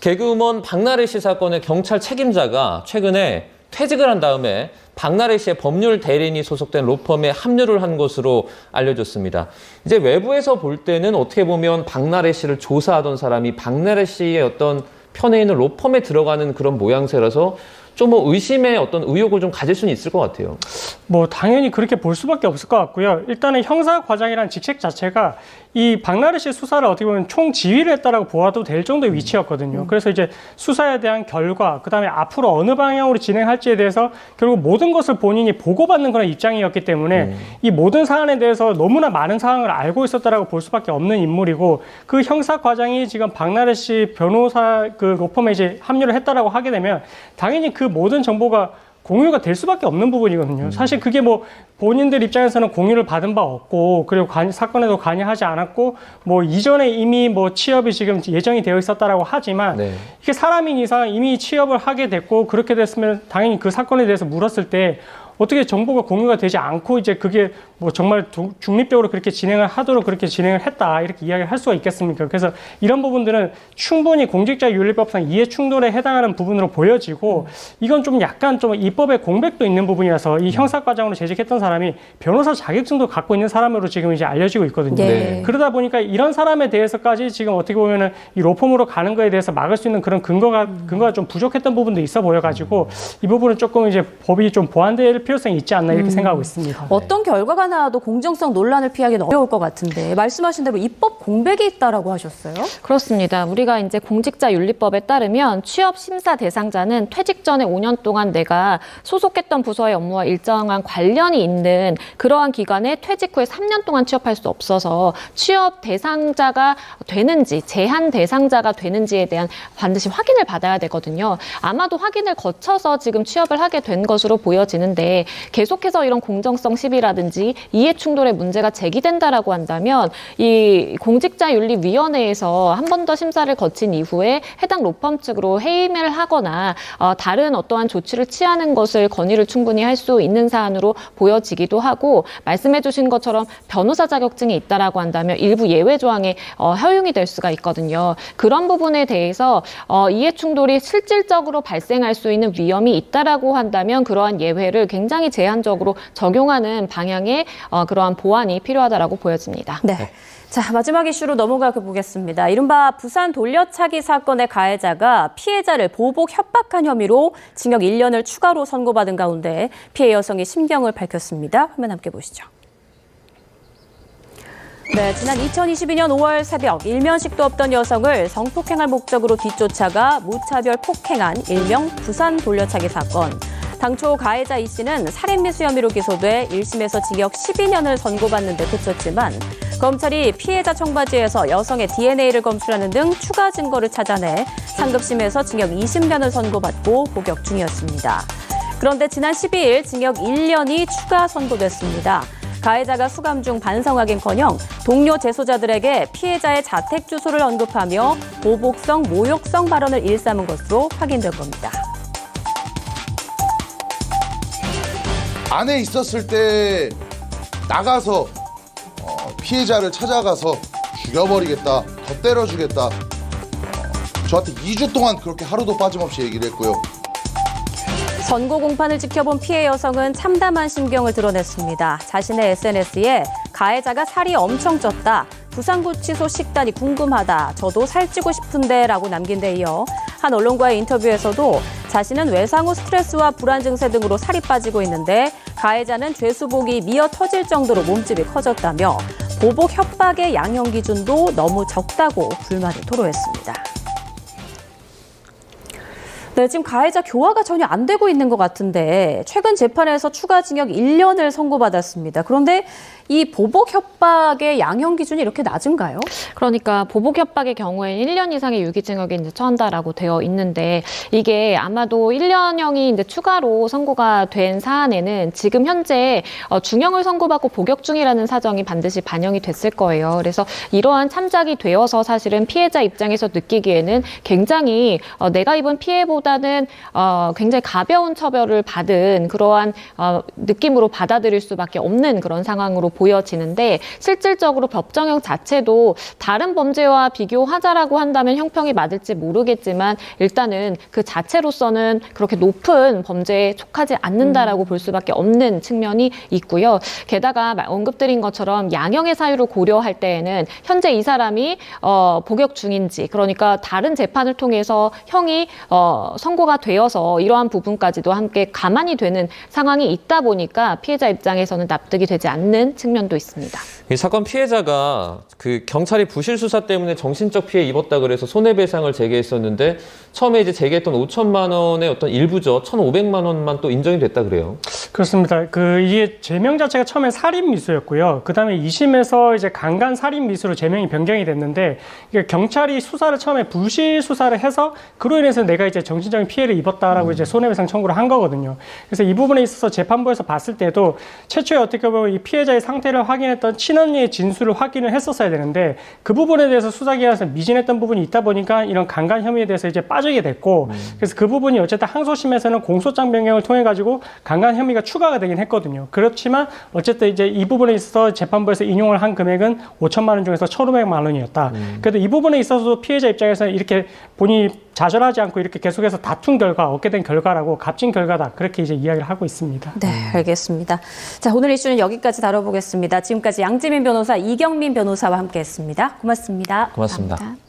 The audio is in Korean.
개그우먼 박나래 씨 사건의 경찰 책임자가 최근에 퇴직을 한 다음에 박나래 씨의 법률 대리인이 소속된 로펌에 합류를 한 것으로 알려졌습니다. 이제 외부에서 볼 때는 어떻게 보면 박나래 씨를 조사하던 사람이 박나래 씨의 어떤 편에 있는 로펌에 들어가는 그런 모양새라서 좀 뭐 의심의 어떤 의혹을 좀 가질 수는 있을 것 같아요. 뭐 당연히 그렇게 볼 수밖에 없을 것 같고요. 일단은 형사과장이라는 직책 자체가 이 박나래 씨 수사를 어떻게 보면 총지휘를 했다라고 보아도 될 정도의 위치였거든요. 그래서 이제 수사에 대한 결과, 그다음에 앞으로 어느 방향으로 진행할지에 대해서 결국 모든 것을 본인이 보고받는 그런 입장이었기 때문에 이 모든 사안에 대해서 너무나 많은 사항을 알고 있었다라고 볼 수밖에 없는 인물이고, 그 형사과장이 지금 박나래 씨 변호사 그 로펌에 이제 합류를 했다라고 하게 되면 당연히 그 모든 정보가 공유가 될 수밖에 없는 부분이거든요. 사실 그게 뭐 본인들 입장에서는 공유를 받은 바 없고, 그리고 사건에도 관여하지 않았고, 뭐 이전에 이미 뭐 취업이 지금 예정이 되어 있었다라고 하지만 네. 이게 사람인 이상 이미 취업을 하게 됐고, 그렇게 됐으면 당연히 그 사건에 대해서 물었을 때 어떻게 정보가 공유가 되지 않고 이제 그게 뭐 정말 중립적으로 그렇게 진행을 하도록 그렇게 진행을 했다, 이렇게 이야기를 할 수가 있겠습니까? 그래서 이런 부분들은 충분히 공직자윤리법상 이해 충돌에 해당하는 부분으로 보여지고, 이건 좀 약간 좀 입법의 공백도 있는 부분이라서 이 형사과장으로 재직했던 사람이 변호사 자격증도 갖고 있는 사람으로 지금 이제 알려지고 있거든요. 네. 그러다 보니까 이런 사람에 대해서까지 지금 어떻게 보면은 이 로펌으로 가는 거에 대해서 막을 수 있는 그런 근거가 좀 부족했던 부분도 있어 보여가지고 이 부분은 조금 이제 법이 좀 보완될 필요성이 있지 않나 이렇게 생각하고 있습니다. 어떤 결과가 나와도 공정성 논란을 피하기는 어려울 것 같은데, 말씀하신 대로 입법 공백이 있다라고 하셨어요? 그렇습니다. 우리가 이제 공직자윤리법에 따르면 취업 심사 대상자는 퇴직 전에 5년 동안 내가 소속했던 부서의 업무와 일정한 관련이 있는 그러한 기관에 퇴직 후에 3년 동안 취업할 수 없어서 취업 대상자가 되는지, 제한 대상자가 되는지에 대한 반드시 확인을 받아야 되거든요. 아마도 확인을 거쳐서 지금 취업을 하게 된 것으로 보여지는데, 계속해서 이런 공정성 시비라든지 이해 충돌의 문제가 제기된다라고 한다면 이 공직자윤리위원회에서 한 번 더 심사를 거친 이후에 해당 로펌 측으로 해임을 하거나 다른 어떠한 조치를 취하는 것을 건의를 충분히 할 수 있는 사안으로 보여지기도 하고, 말씀해 주신 것처럼 변호사 자격증이 있다라고 한다면 일부 예외 조항에 허용이 될 수가 있거든요. 그런 부분에 대해서 이해 충돌이 실질적으로 발생할 수 있는 위험이 있다라고 한다면 그러한 예외를 굉장히 제한적으로 적용하는 방향의 그러한 보완이 필요하다라고 보여집니다. 네. 자, 마지막 이슈로 넘어가 보겠습니다. 이른바 부산 돌려차기 사건의 가해자가 피해자를 보복 협박한 혐의로 징역 1년을 추가로 선고받은 가운데 피해 여성이 심경을 밝혔습니다. 화면 함께 보시죠. 네, 지난 2022년 5월 새벽 일면식도 없던 여성을 성폭행할 목적으로 뒤쫓아가 무차별 폭행한 일명 부산 돌려차기 사건. 당초 가해자 이 씨는 살인미수 혐의로 기소돼 1심에서 징역 12년을 선고받는 데 그쳤지만 검찰이 피해자 청바지에서 여성의 DNA를 검출하는 등 추가 증거를 찾아내 상급심에서 징역 20년을 선고받고 복역 중이었습니다. 그런데 지난 12일 징역 1년이 추가 선고됐습니다. 가해자가 수감 중 반성하긴커녕 동료 재소자들에게 피해자의 자택 주소를 언급하며 보복성, 모욕성 발언을 일삼은 것으로 확인된 겁니다. 안에 있었을 때 나가서 피해자를 찾아가서 죽여버리겠다, 더 때려주겠다, 저한테 2주 동안 그렇게 하루도 빠짐없이 얘기를 했고요. 선고 공판을 지켜본 피해 여성은 참담한 심경을 드러냈습니다. 자신의 SNS에 가해자가 살이 엄청 쪘다, 부산구치소 식단이 궁금하다, 저도 살찌고 싶은데 라고 남긴 데 이어 한 언론과의 인터뷰에서도 자신은 외상 후 스트레스와 불안 증세 등으로 살이 빠지고 있는데 가해자는 죄수복이 미어 터질 정도로 몸집이 커졌다며 보복 협박의 양형 기준도 너무 적다고 불만을 토로했습니다. 네, 지금 가해자 교화가 전혀 안 되고 있는 것 같은데 최근 재판에서 추가 징역 1년을 선고받았습니다. 그런데 이 보복 협박의 양형 기준이 이렇게 낮은가요? 그러니까 보복 협박의 경우에는 1년 이상의 유기징역이 이제 처한다라고 되어 있는데, 이게 아마도 1년형이 이제 추가로 선고가 된 사안에는 지금 현재 중형을 선고받고 복역 중이라는 사정이 반드시 반영이 됐을 거예요. 그래서 이러한 참작이 되어서 사실은 피해자 입장에서 느끼기에는 굉장히 내가 입은 피해보다는 굉장히 가벼운 처벌을 받은 그러한 느낌으로 받아들일 수밖에 없는 그런 상황으로 보여지는데 실질적으로 법정형 자체도 다른 범죄와 비교하자라고 한다면 형평이 맞을지 모르겠지만 일단은 그 자체로서는 그렇게 높은 범죄에 속하지 않는다라고 볼 수밖에 없는 측면이 있고요. 게다가 언급드린 것처럼 양형의 사유를 고려할 때에는 현재 이 사람이 복역 중인지 그러니까 다른 재판을 통해서 형이 선고가 되어서 이러한 부분까지도 함께 가만히 되는 상황이 있다 보니까 피해자 입장에서는 납득이 되지 않는 측면도 있습니다. 이 사건 피해자가 그 경찰이 부실 수사 때문에 정신적 피해 입었다 그래서 손해배상을 제기했었는데 처음에 이제 제기했던 5천만 원의 어떤 일부죠. 1,500만 원만 또 인정이 됐다 그래요. 그렇습니다. 이게 제명 자체가 처음에 살인 미수였고요. 그다음에 2심에서 이제 강간 살인 미수로 제명이 변경이 됐는데 이게 경찰이 수사를 처음에 부실 수사를 해서 그로 인해서 내가 이제 정신적인 피해를 입었다라고 이제 손해배상 청구를 한 거거든요. 그래서 이 부분에 있어서 재판부에서 봤을 때도 최초에 어떻게 보면 이 피해자의 상태를 확인했던 친언니의 진술을 확인을 했었어야 되는데 그 부분에 대해서 수사기관에서 미진했던 부분이 있다 보니까 이런 강간 혐의에 대해서 이제 빠지게 됐고 그래서 그 부분이 어쨌든 항소심에서는 공소장 변경을 통해 가지고 강간 혐의가 추가가 되긴 했거든요. 그렇지만 어쨌든 이제 이 부분에 있어서 재판부에서 인용을 한 금액은 5천만 원 중에서 1,500만 원이었다. 그래도 이 부분에 있어서도 피해자 입장에서는 이렇게 본인이 좌절하지 않고 이렇게 계속해서 다툰 결과 얻게 된 결과라고 값진 결과다. 그렇게 이제 이야기를 하고 있습니다. 네, 알겠습니다. 자, 오늘 이슈는 여기까지 다뤄보겠습니다. 지금까지 양지민 변호사, 이경민 변호사와 함께했습니다. 고맙습니다. 고맙습니다. 감사합니다.